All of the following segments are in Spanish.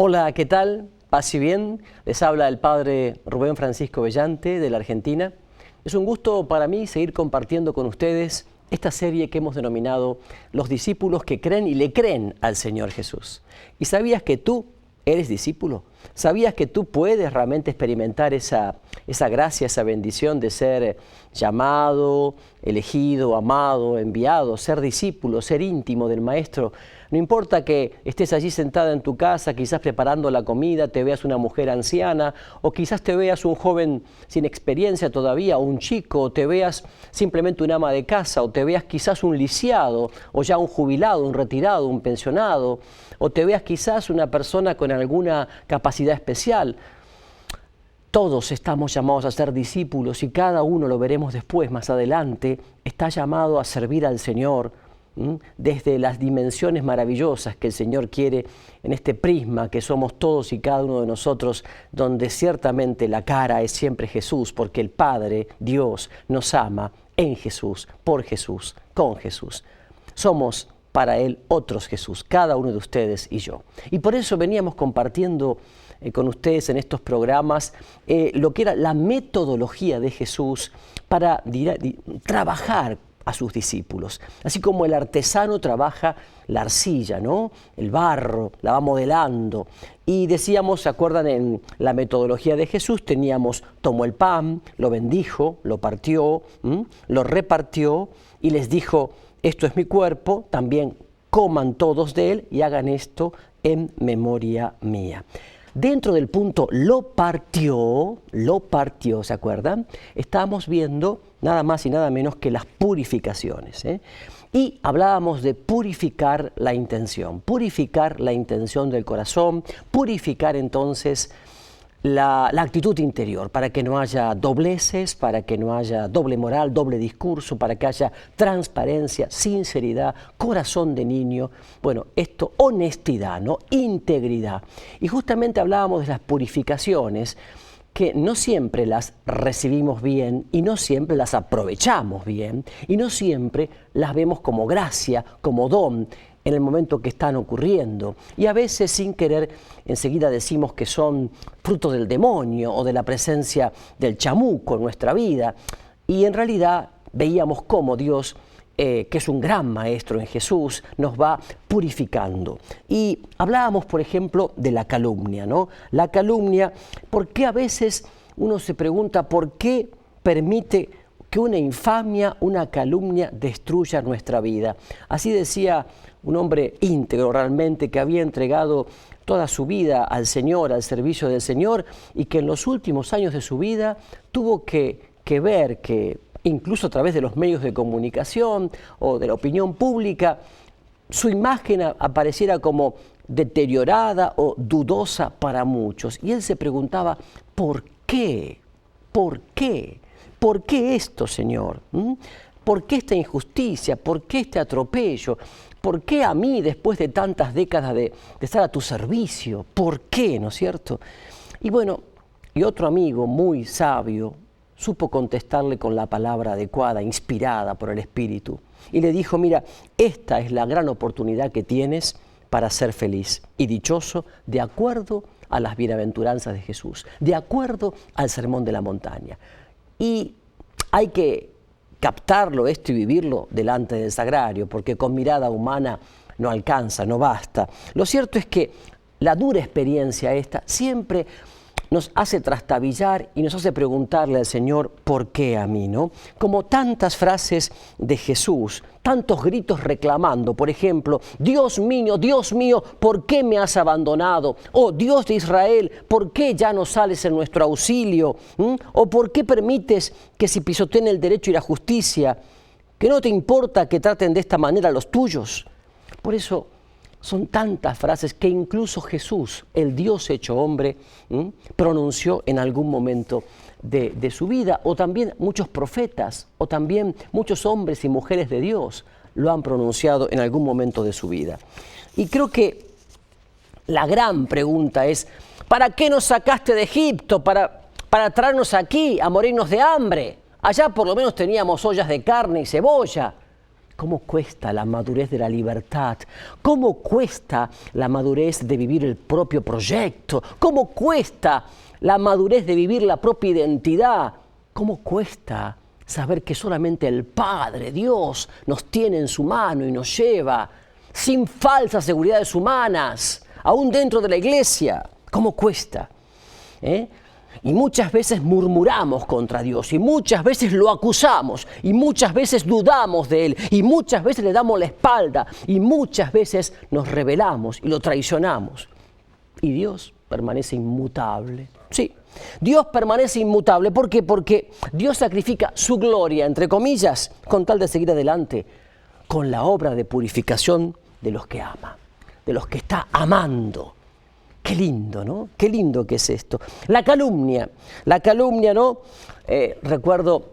Hola, ¿qué tal? Paz y bien. Les habla el padre Rubén Francisco Bellante de la Argentina. Es un gusto para mí seguir compartiendo con ustedes esta serie que hemos denominado Los discípulos que creen y le creen al Señor Jesús. ¿Y sabías que tú eres discípulo? ¿Sabías que tú puedes realmente experimentar esa gracia, esa bendición de ser llamado, elegido, amado, enviado, ser discípulo, ser íntimo del Maestro? No importa que estés allí sentada en tu casa, quizás preparando la comida, te veas una mujer anciana, o quizás te veas un joven sin experiencia todavía, o un chico, o te veas simplemente un ama de casa, o te veas quizás un lisiado, o ya un jubilado, un retirado, un pensionado, o te veas quizás una persona con alguna capacidad especial. Todos estamos llamados a ser discípulos y cada uno, lo veremos después, más adelante, está llamado a servir al Señor desde las dimensiones maravillosas que el Señor quiere en este prisma que somos todos y cada uno de nosotros, donde ciertamente la cara es siempre Jesús, porque el Padre, Dios, nos ama en Jesús, por Jesús, con Jesús. Somos para Él otros Jesús, cada uno de ustedes y yo. Y por eso veníamos compartiendo con ustedes en estos programas lo que era la metodología de Jesús para trabajar a sus discípulos. Así como el artesano trabaja la arcilla, ¿no? El barro, la va modelando. Y decíamos, ¿se acuerdan? En la metodología de Jesús tomó el pan, lo bendijo, lo partió, lo repartió y les dijo, esto es mi cuerpo, también coman todos de él y hagan esto en memoria mía. Dentro del punto lo partió, ¿se acuerdan? Estábamos viendo nada más y nada menos que las purificaciones, Y hablábamos de purificar la intención del corazón, purificar entonces la actitud interior, para que no haya dobleces, para que no haya doble moral, doble discurso, para que haya transparencia, sinceridad, corazón de niño, honestidad, ¿no? Integridad. Y justamente hablábamos de las purificaciones, que no siempre las recibimos bien y no siempre las aprovechamos bien y no siempre las vemos como gracia, como don, en el momento que están ocurriendo. Y a veces sin querer enseguida decimos que son fruto del demonio o de la presencia del chamuco en nuestra vida. Y en realidad veíamos cómo Dios, que es un gran maestro en Jesús, nos va purificando. Y hablábamos, por ejemplo, de la calumnia, ¿no? La calumnia, porque a veces uno se pregunta por qué permite que una infamia, una calumnia destruya nuestra vida. Así decía un hombre íntegro realmente, que había entregado toda su vida al Señor, al servicio del Señor, y que en los últimos años de su vida tuvo que ver que, incluso a través de los medios de comunicación o de la opinión pública, su imagen apareciera como deteriorada o dudosa para muchos. Y él se preguntaba, ¿por qué? ¿Por qué? ¿Por qué esto, Señor? ¿Por qué esta injusticia? ¿Por qué este atropello? ¿Por qué a mí, después de tantas décadas de estar a tu servicio? ¿Por qué, no es cierto? Y otro amigo muy sabio supo contestarle con la palabra adecuada, inspirada por el Espíritu. Y le dijo, mira, esta es la gran oportunidad que tienes para ser feliz y dichoso de acuerdo a las bienaventuranzas de Jesús, de acuerdo al Sermón de la Montaña. Y hay que captarlo esto y vivirlo delante del sagrario, porque con mirada humana no alcanza, no basta. Lo cierto es que la dura experiencia esta siempre nos hace trastabillar y nos hace preguntarle al Señor, ¿por qué a mí, no? Como tantas frases de Jesús, tantos gritos reclamando, por ejemplo, Dios mío, ¿por qué me has abandonado? O Dios de Israel, ¿por qué ya no sales en nuestro auxilio? O ¿por qué permites que se pisoteen el derecho y la justicia? ¿Que no te importa que traten de esta manera a los tuyos? Por eso son tantas frases que incluso Jesús, el Dios hecho hombre, pronunció en algún momento de su vida, o también muchos profetas, o también muchos hombres y mujeres de Dios lo han pronunciado en algún momento de su vida. Y creo que la gran pregunta es, ¿para qué nos sacaste de Egipto? ¿Para traernos aquí a morirnos de hambre? Allá por lo menos teníamos ollas de carne y cebolla. ¿Cómo cuesta la madurez de la libertad? ¿Cómo cuesta la madurez de vivir el propio proyecto? ¿Cómo cuesta la madurez de vivir la propia identidad? ¿Cómo cuesta saber que solamente el Padre, Dios, nos tiene en su mano y nos lleva sin falsas seguridades humanas, aún dentro de la iglesia? ¿Cómo cuesta? Y muchas veces murmuramos contra Dios, y muchas veces lo acusamos, y muchas veces dudamos de Él, y muchas veces le damos la espalda, y muchas veces nos rebelamos y lo traicionamos. Y Dios permanece inmutable. Sí, Dios permanece inmutable. ¿Por qué? Porque Dios sacrifica su gloria, entre comillas, con tal de seguir adelante con la obra de purificación de los que ama, de los que está amando. Qué lindo, ¿no? Qué lindo que es esto. La calumnia, ¿no? Recuerdo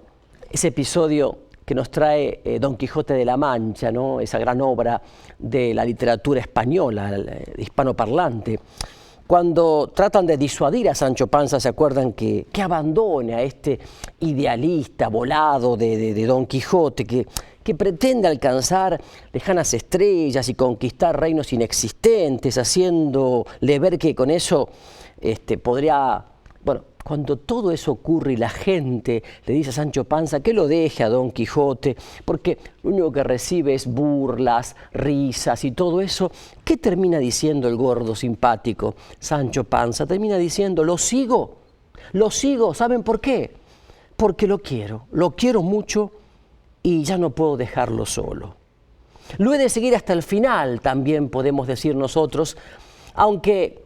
ese episodio que nos trae Don Quijote de la Mancha, ¿no? Esa gran obra de la literatura española, hispanoparlante. Cuando tratan de disuadir a Sancho Panza, ¿se acuerdan que abandone a este idealista volado de Don Quijote que pretende alcanzar lejanas estrellas y conquistar reinos inexistentes, haciéndole ver que con eso podría... Bueno, cuando todo eso ocurre y la gente le dice a Sancho Panza que lo deje a Don Quijote, porque lo único que recibe es burlas, risas y todo eso, ¿qué termina diciendo el gordo simpático Sancho Panza? Termina diciendo, lo sigo, ¿saben por qué? Porque lo quiero mucho y ya no puedo dejarlo solo. Lo he de seguir hasta el final, también podemos decir nosotros, aunque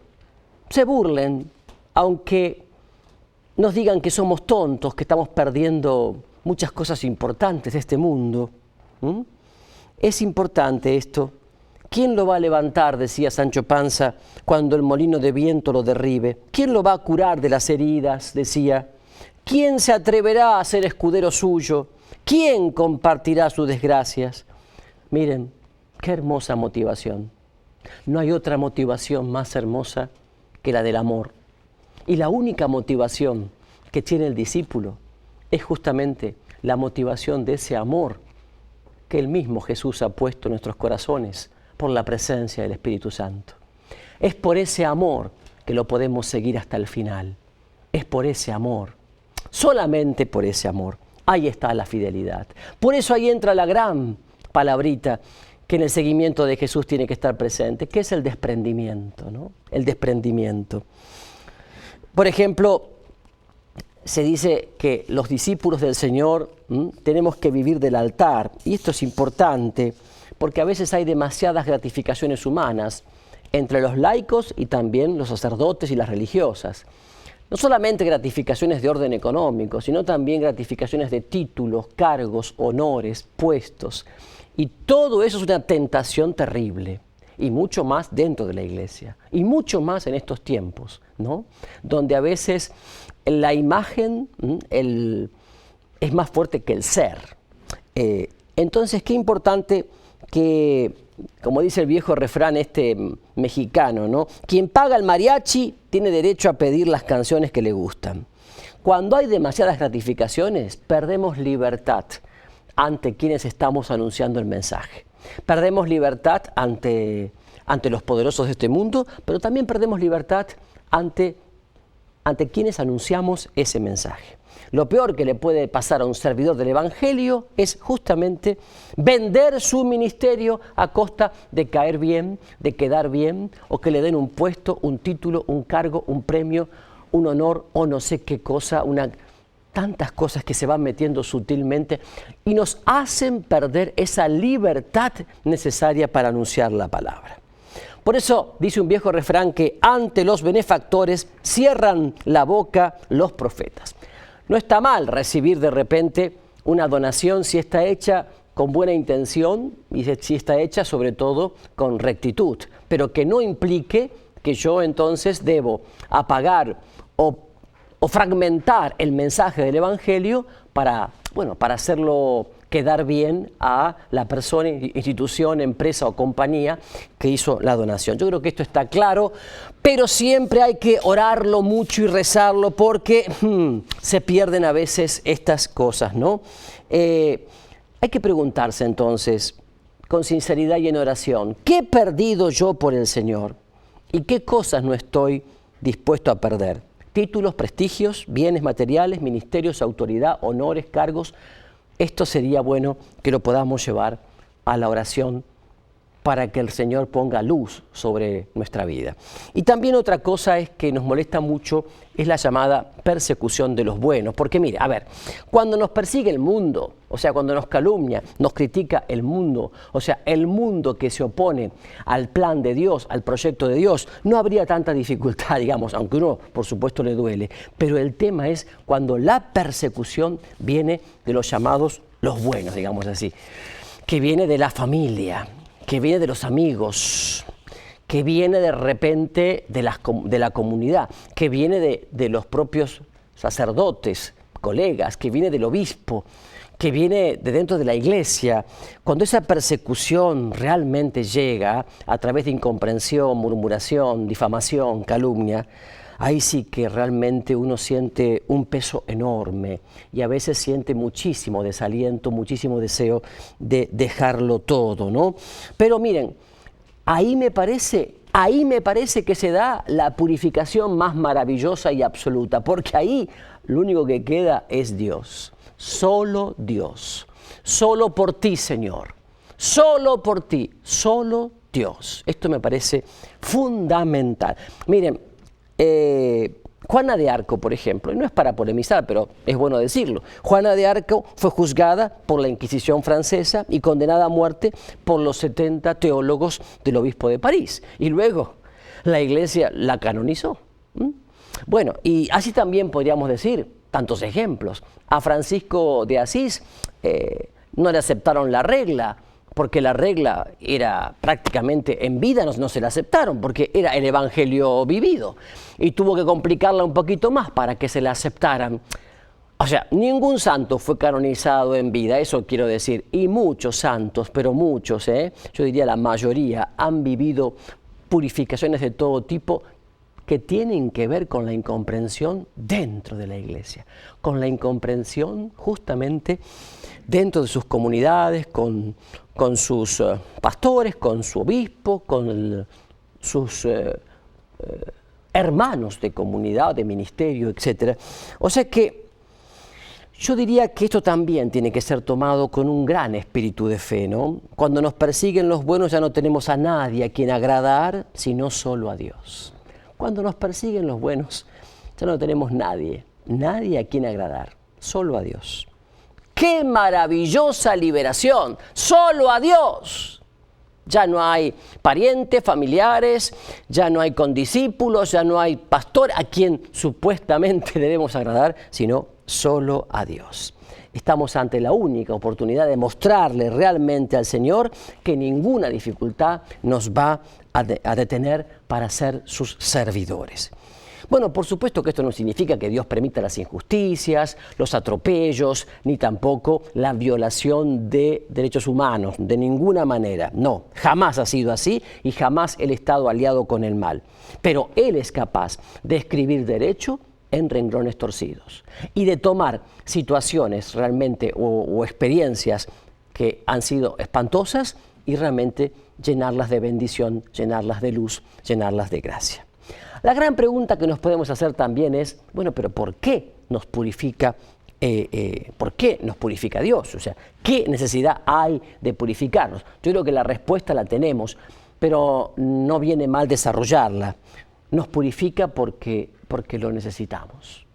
se burlen, aunque nos digan que somos tontos, que estamos perdiendo muchas cosas importantes de este mundo. Es importante esto. ¿Quién lo va a levantar, decía Sancho Panza, cuando el molino de viento lo derribe? ¿Quién lo va a curar de las heridas?, decía. ¿Quién se atreverá a ser escudero suyo? ¿Quién compartirá sus desgracias? Miren, qué hermosa motivación. No hay otra motivación más hermosa que la del amor. Y la única motivación que tiene el discípulo es justamente la motivación de ese amor que el mismo Jesús ha puesto en nuestros corazones por la presencia del Espíritu Santo. Es por ese amor que lo podemos seguir hasta el final. Es por ese amor, solamente por ese amor. Ahí está la fidelidad. Por eso ahí entra la gran palabrita que en el seguimiento de Jesús tiene que estar presente, que es el desprendimiento, ¿no? El desprendimiento. Por ejemplo, se dice que los discípulos del Señor tenemos que vivir del altar. Y esto es importante porque a veces hay demasiadas gratificaciones humanas entre los laicos y también los sacerdotes y las religiosas. No solamente gratificaciones de orden económico, sino también gratificaciones de títulos, cargos, honores, puestos. Y todo eso es una tentación terrible. Y mucho más dentro de la iglesia, y mucho más en estos tiempos, ¿no? Donde a veces la imagen es más fuerte que el ser. Entonces, qué importante que, como dice el viejo refrán mexicano, ¿no? Quien paga el mariachi tiene derecho a pedir las canciones que le gustan. Cuando hay demasiadas gratificaciones, perdemos libertad ante quienes estamos anunciando el mensaje. Perdemos libertad ante los poderosos de este mundo, pero también perdemos libertad ante quienes anunciamos ese mensaje. Lo peor que le puede pasar a un servidor del Evangelio es justamente vender su ministerio a costa de caer bien, de quedar bien, o que le den un puesto, un título, un cargo, un premio, un honor o no sé qué cosa, tantas cosas que se van metiendo sutilmente y nos hacen perder esa libertad necesaria para anunciar la palabra. Por eso dice un viejo refrán que ante los benefactores cierran la boca los profetas. No está mal recibir de repente una donación si está hecha con buena intención y si está hecha sobre todo con rectitud, pero que no implique que yo entonces debo apagar o fragmentar el mensaje del Evangelio para hacerlo quedar bien a la persona, institución, empresa o compañía que hizo la donación. Yo creo que esto está claro, pero siempre hay que orarlo mucho y rezarlo porque se pierden a veces estas cosas, ¿no? Hay que preguntarse entonces, con sinceridad y en oración, ¿qué he perdido yo por el Señor? ¿Y qué cosas no estoy dispuesto a perder? Títulos, prestigios, bienes materiales, ministerios, autoridad, honores, cargos. Esto sería bueno que lo podamos llevar a la oración para que el Señor ponga luz sobre nuestra vida. Y también otra cosa es que nos molesta mucho es la llamada persecución de los buenos. Porque mire, a ver, cuando nos persigue el mundo, o sea, cuando nos calumnia, nos critica el mundo, o sea, el mundo que se opone al plan de Dios, al proyecto de Dios, no habría tanta dificultad, digamos, aunque uno, por supuesto, le duele. Pero el tema es cuando la persecución viene de los llamados los buenos, digamos así, que viene de la familia, que viene de los amigos, que viene de repente de la comunidad, que viene de los propios sacerdotes, colegas, que viene del obispo, que viene de dentro de la iglesia. Cuando esa persecución realmente llega a través de incomprensión, murmuración, difamación, calumnia, ahí sí que realmente uno siente un peso enorme y a veces siente muchísimo desaliento, muchísimo deseo de dejarlo todo, ¿no? Pero miren, ahí me parece que se da la purificación más maravillosa y absoluta, porque ahí lo único que queda es Dios, solo Dios, solo por ti, Señor, solo por ti, solo Dios. Esto me parece fundamental. Miren, Juana de Arco, por ejemplo, y no es para polemizar, pero es bueno decirlo, Juana de Arco fue juzgada por la Inquisición francesa y condenada a muerte por los 70 teólogos del obispo de París, y luego la Iglesia la canonizó. Bueno, y así también podríamos decir tantos ejemplos. A Francisco de Asís no le aceptaron la regla, porque la regla era prácticamente en vida, no se la aceptaron, porque era el evangelio vivido, y tuvo que complicarla un poquito más para que se la aceptaran. O sea, ningún santo fue canonizado en vida, eso quiero decir, y muchos santos, pero muchos, yo diría la mayoría, han vivido purificaciones de todo tipo que tienen que ver con la incomprensión dentro de la iglesia, con la incomprensión justamente dentro de sus comunidades, con sus pastores, con su obispo, con sus hermanos de comunidad, de ministerio, etc. O sea que yo diría que esto también tiene que ser tomado con un gran espíritu de fe, ¿no? Cuando nos persiguen los buenos ya no tenemos a nadie a quien agradar, sino solo a Dios. Cuando nos persiguen los buenos ya no tenemos nadie a quien agradar, solo a Dios. ¡Qué maravillosa liberación! ¡Solo a Dios! Ya no hay parientes, familiares, ya no hay condiscípulos, ya no hay pastor a quien supuestamente debemos agradar, sino solo a Dios. Estamos ante la única oportunidad de mostrarle realmente al Señor que ninguna dificultad nos va a detener para ser sus servidores. Bueno, por supuesto que esto no significa que Dios permita las injusticias, los atropellos, ni tampoco la violación de derechos humanos, de ninguna manera. No, jamás ha sido así y jamás Él ha estado aliado con el mal. Pero Él es capaz de escribir derecho en renglones torcidos y de tomar situaciones realmente o experiencias que han sido espantosas y realmente llenarlas de bendición, llenarlas de luz, llenarlas de gracia. La gran pregunta que nos podemos hacer también es, bueno, pero ¿por qué nos purifica? ¿Por qué nos purifica Dios? O sea, ¿qué necesidad hay de purificarnos? Yo creo que la respuesta la tenemos, pero no viene mal desarrollarla. Nos purifica porque lo necesitamos.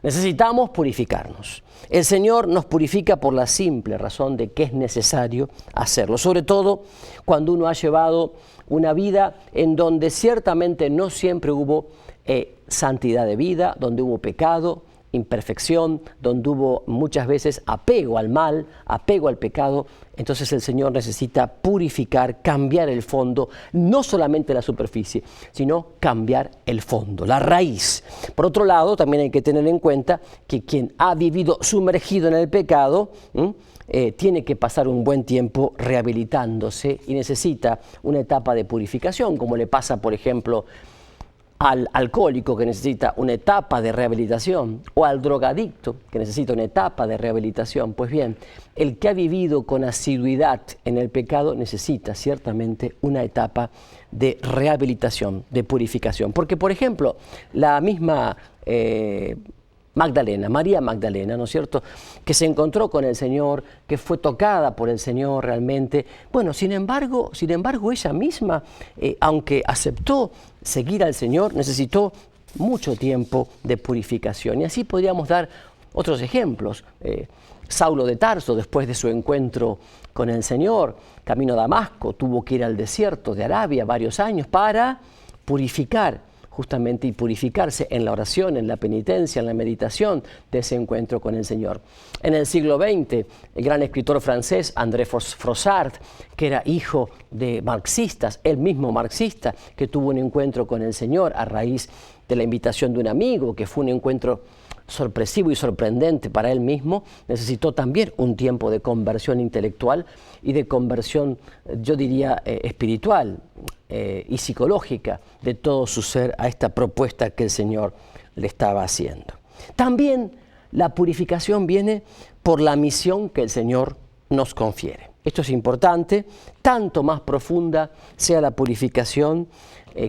Necesitamos purificarnos. El Señor nos purifica por la simple razón de que es necesario hacerlo, sobre todo cuando uno ha llevado una vida en donde ciertamente no siempre hubo santidad de vida, donde hubo pecado, imperfección, donde hubo muchas veces apego al mal, apego al pecado. Entonces el Señor necesita purificar, cambiar el fondo, no solamente la superficie, sino cambiar el fondo, la raíz. Por otro lado, también hay que tener en cuenta que quien ha vivido sumergido en el pecado, tiene que pasar un buen tiempo rehabilitándose y necesita una etapa de purificación, como le pasa, por ejemplo, al alcohólico que necesita una etapa de rehabilitación o al drogadicto que necesita una etapa de rehabilitación. Pues bien, el que ha vivido con asiduidad en el pecado necesita ciertamente una etapa de rehabilitación, de purificación. Porque, por ejemplo, la misma Magdalena, María Magdalena, ¿no es cierto?, que se encontró con el Señor, que fue tocada por el Señor realmente. Bueno, sin embargo ella misma, aunque aceptó seguir al Señor, necesitó mucho tiempo de purificación. Y así podríamos dar otros ejemplos. Saulo de Tarso, después de su encuentro con el Señor, camino a Damasco, tuvo que ir al desierto de Arabia varios años para purificar justamente y purificarse en la oración, en la penitencia, en la meditación de ese encuentro con el Señor. En el siglo XX, el gran escritor francés André Froissart, que era hijo de marxistas, él mismo marxista, que tuvo un encuentro con el Señor a raíz de la invitación de un amigo, que fue un encuentro sorpresivo y sorprendente para él mismo, necesitó también un tiempo de conversión intelectual y de conversión, yo diría, espiritual y psicológica de todo su ser a esta propuesta que el Señor le estaba haciendo. También la purificación viene por la misión que el Señor nos confiere. Esto es importante, tanto más profunda sea la purificación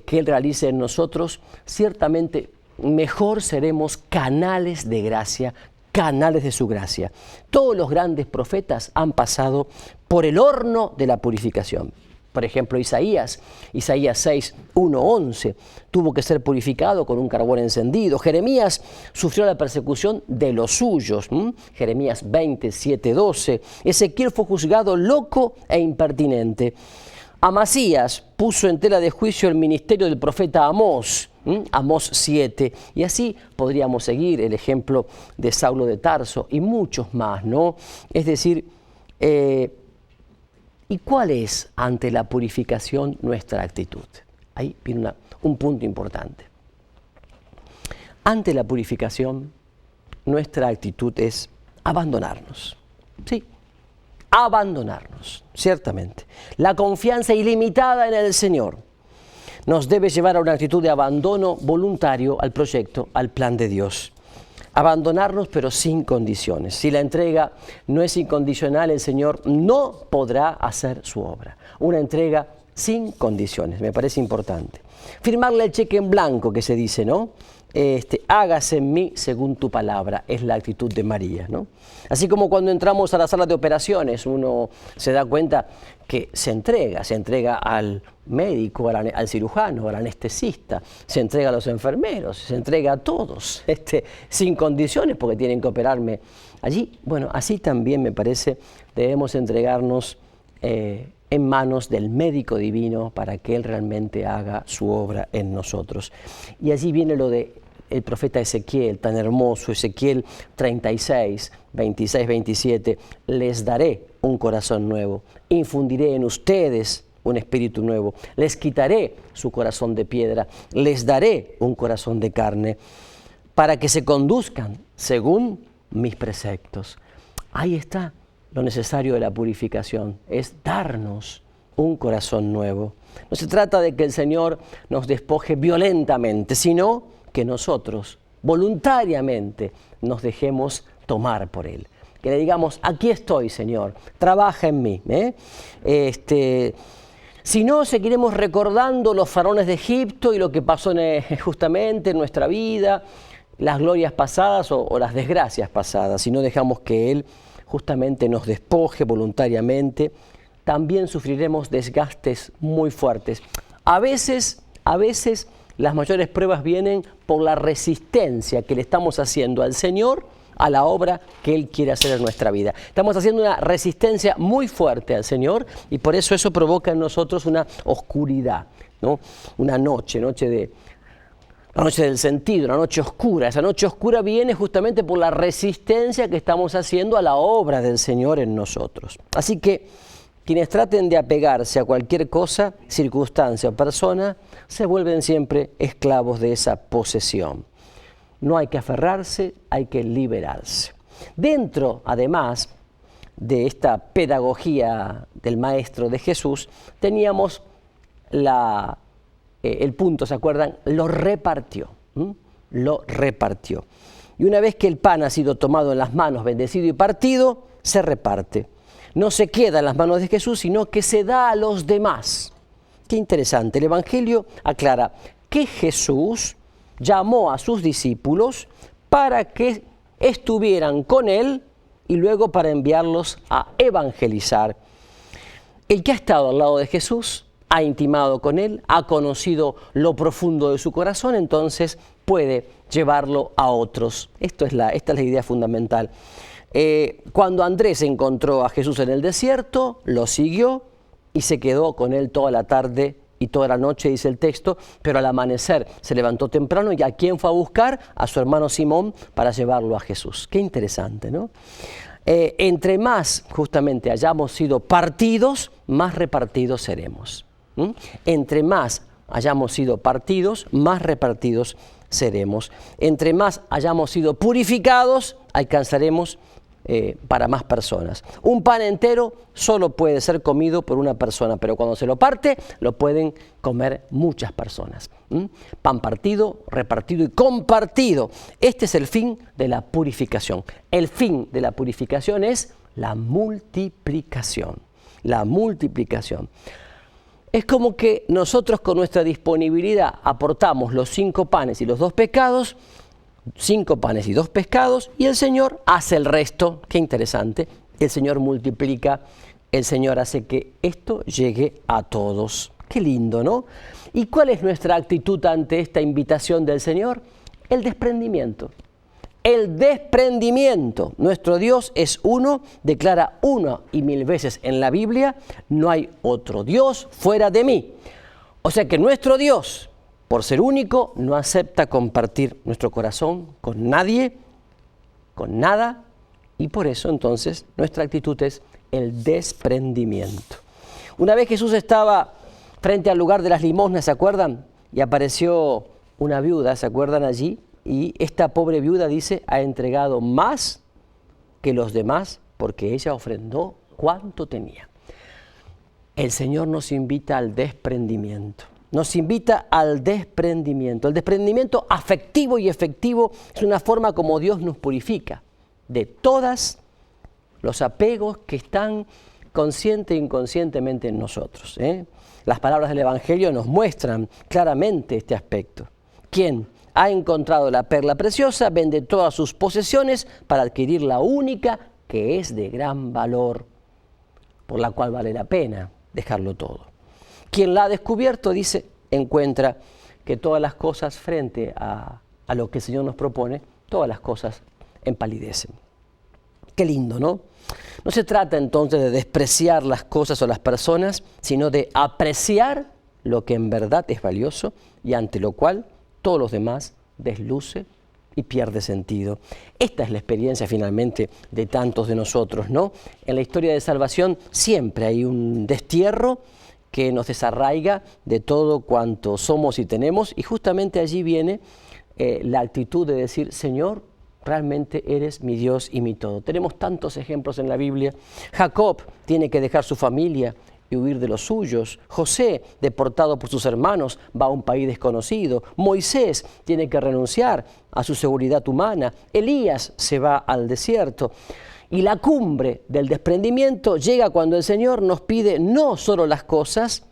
que Él realice en nosotros, ciertamente mejor seremos canales de gracia, canales de su gracia. Todos los grandes profetas han pasado por el horno de la purificación. Por ejemplo, Isaías 6, 1, 11, tuvo que ser purificado con un carbón encendido. Jeremías sufrió la persecución de los suyos. Jeremías 20, 7, 12. Ezequiel fue juzgado loco e impertinente. Amasías puso en tela de juicio el ministerio del profeta Amós. Amós 7, y así podríamos seguir el ejemplo de Saulo de Tarso y muchos más, ¿no? Es decir, ¿y cuál es ante la purificación nuestra actitud? Ahí viene un punto importante. Ante la purificación, nuestra actitud es abandonarnos, ¿sí? Abandonarnos, ciertamente. La confianza ilimitada en el Señor nos debe llevar a una actitud de abandono voluntario al proyecto, al plan de Dios. Abandonarnos, pero sin condiciones. Si la entrega no es incondicional, el Señor no podrá hacer su obra. Una entrega sin condiciones, me parece importante. Firmarle el cheque en blanco que se dice, ¿no? Hágase en mí según tu palabra, es la actitud de María, ¿no? Así como cuando entramos a la sala de operaciones, uno se da cuenta que se entrega al médico, al cirujano, al anestesista, se entrega a los enfermeros, se entrega a todos, sin condiciones porque tienen que operarme allí. Bueno, así también me parece debemos entregarnos en manos del médico divino para que Él realmente haga su obra en nosotros. Y allí viene lo de el profeta Ezequiel, tan hermoso, Ezequiel 36, 26, 27, les daré un corazón nuevo, infundiré en ustedes un espíritu nuevo, les quitaré su corazón de piedra, les daré un corazón de carne, para que se conduzcan según mis preceptos. Ahí está lo necesario de la purificación, es darnos un corazón nuevo. No se trata de que el Señor nos despoje violentamente, sino que nosotros voluntariamente nos dejemos tomar por Él. Que le digamos, aquí estoy, Señor, trabaja en mí. Si no, seguiremos recordando los faraones de Egipto y lo que pasó justamente en nuestra vida, las glorias pasadas o las desgracias pasadas. Si no dejamos que Él justamente nos despoje voluntariamente, también sufriremos desgastes muy fuertes. A veces las mayores pruebas vienen por la resistencia que le estamos haciendo al Señor a la obra que Él quiere hacer en nuestra vida. Estamos haciendo una resistencia muy fuerte al Señor y por eso provoca en nosotros una oscuridad, ¿no? Una noche la noche del sentido, una noche oscura. Esa noche oscura viene justamente por la resistencia que estamos haciendo a la obra del Señor en nosotros. Así que quienes traten de apegarse a cualquier cosa, circunstancia o persona, se vuelven siempre esclavos de esa posesión. No hay que aferrarse, hay que liberarse. Dentro, además, de esta pedagogía del Maestro de Jesús, teníamos la el punto, ¿se acuerdan? Lo repartió, lo repartió. Y una vez que el pan ha sido tomado en las manos, bendecido y partido, se reparte. No se queda en las manos de Jesús, sino que se da a los demás. Qué interesante. El Evangelio aclara que Jesús llamó a sus discípulos para que estuvieran con Él y luego para enviarlos a evangelizar. El que ha estado al lado de Jesús, ha intimado con Él, ha conocido lo profundo de su corazón, entonces puede llevarlo a otros. Esta es la idea fundamental. Cuando Andrés encontró a Jesús en el desierto, lo siguió y se quedó con Él toda la tarde y toda la noche, dice el texto, pero al amanecer se levantó temprano y ¿a quién fue a buscar? A su hermano Simón para llevarlo a Jesús. Qué interesante, ¿no? Entre más justamente hayamos sido partidos, más repartidos seremos. Entre más hayamos sido partidos, más repartidos seremos. Entre más hayamos sido purificados, alcanzaremos para más personas. Un pan entero solo puede ser comido por una persona, pero cuando se lo parte, lo pueden comer muchas personas. Pan partido, repartido y compartido. Este es el fin de la purificación. El fin de la purificación es la multiplicación. La multiplicación. Es como que nosotros con nuestra disponibilidad aportamos los 5 panes y los 2 pescados, 5 panes y 2 pescados, y el Señor hace el resto. Qué interesante. El Señor multiplica, el Señor hace que esto llegue a todos. Qué lindo, ¿no? ¿Y cuál es nuestra actitud ante esta invitación del Señor? El desprendimiento. El desprendimiento. Nuestro Dios es uno, declara 1 y 1000 veces en la Biblia, no hay otro Dios fuera de mí. O sea que nuestro Dios, por ser único, no acepta compartir nuestro corazón con nadie, con nada, y por eso entonces nuestra actitud es el desprendimiento. Una vez Jesús estaba frente al lugar de las limosnas, ¿se acuerdan? Y apareció una viuda, ¿se acuerdan allí? Y esta pobre viuda dice, ha entregado más que los demás porque ella ofrendó cuanto tenía. El Señor nos invita al desprendimiento. Nos invita al desprendimiento. El desprendimiento afectivo y efectivo es una forma como Dios nos purifica de todos los apegos que están consciente e inconscientemente en nosotros. Las palabras del Evangelio nos muestran claramente este aspecto. ¿Quién ha encontrado la perla preciosa? Vende todas sus posesiones para adquirir la única que es de gran valor, por la cual vale la pena dejarlo todo. Quien la ha descubierto, dice, encuentra que todas las cosas frente a lo que el Señor nos propone, todas las cosas empalidecen. Qué lindo, ¿no? No se trata entonces de despreciar las cosas o las personas, sino de apreciar lo que en verdad es valioso y ante lo cual todos los demás desluce y pierde sentido. Esta es la experiencia finalmente de tantos de nosotros, ¿no? En la historia de salvación siempre hay un destierro que nos desarraiga de todo cuanto somos y tenemos, y justamente allí viene la actitud de decir, Señor, realmente eres mi Dios y mi todo. Tenemos tantos ejemplos en la Biblia. Jacob tiene que dejar su familia y huir de los suyos. José, deportado por sus hermanos, va a un país desconocido. Moisés tiene que renunciar a su seguridad humana. Elías se va al desierto. Y la cumbre del desprendimiento llega cuando el Señor nos pide no solo las cosas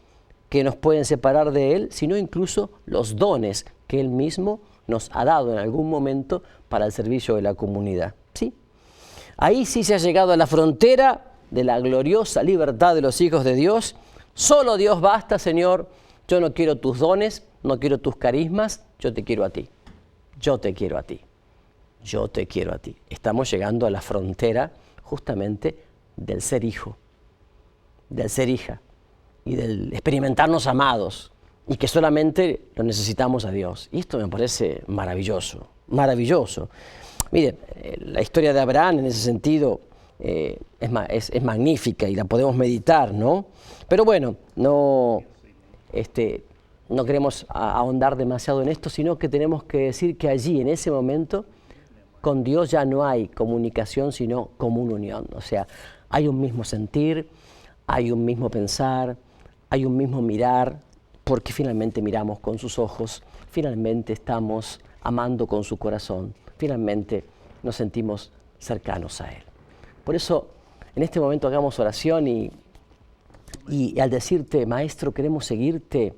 que nos pueden separar de Él, sino incluso los dones que Él mismo nos ha dado en algún momento para el servicio de la comunidad. ¿Sí? Ahí sí se ha llegado a la frontera de la gloriosa libertad de los hijos de Dios. Solo Dios basta, Señor. Yo no quiero tus dones, no quiero tus carismas, yo te quiero a ti. Yo te quiero a ti. Yo te quiero a ti. Estamos llegando a la frontera justamente del ser hijo, del ser hija y del experimentarnos amados y que solamente lo necesitamos a Dios. Y esto me parece maravilloso, maravilloso. Miren, la historia de Abraham en ese sentido es magnífica y la podemos meditar, ¿no? Pero bueno, no queremos ahondar demasiado en esto, sino que tenemos que decir que allí, en ese momento, con Dios ya no hay comunicación, sino común unión. O sea, hay un mismo sentir, hay un mismo pensar, hay un mismo mirar, porque finalmente miramos con sus ojos, finalmente estamos amando con su corazón, finalmente nos sentimos cercanos a Él. Por eso, en este momento hagamos oración y al decirte, Maestro, queremos seguirte,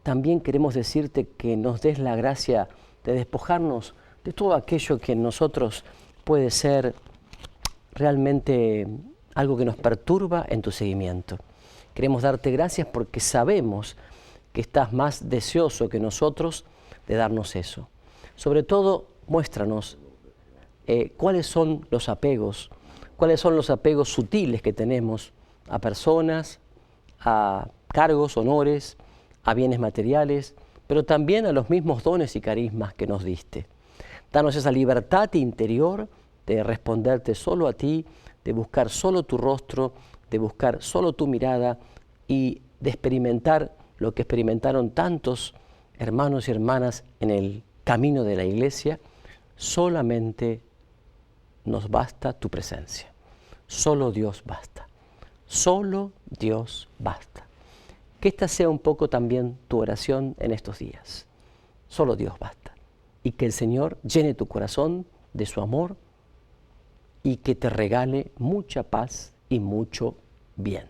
también queremos decirte que nos des la gracia de despojarnos de todo aquello que en nosotros puede ser realmente algo que nos perturba en tu seguimiento. Queremos darte gracias porque sabemos que estás más deseoso que nosotros de darnos eso. Sobre todo, muéstranos cuáles son los apegos sutiles que tenemos a personas, a cargos, honores, a bienes materiales, pero también a los mismos dones y carismas que nos diste. Danos esa libertad interior de responderte solo a ti, de buscar solo tu rostro, de buscar solo tu mirada y de experimentar lo que experimentaron tantos hermanos y hermanas en el camino de la iglesia. Solamente nos basta tu presencia. Solo Dios basta. Solo Dios basta. Que esta sea un poco también tu oración en estos días. Solo Dios basta. Y que el Señor llene tu corazón de su amor y que te regale mucha paz y mucho bien.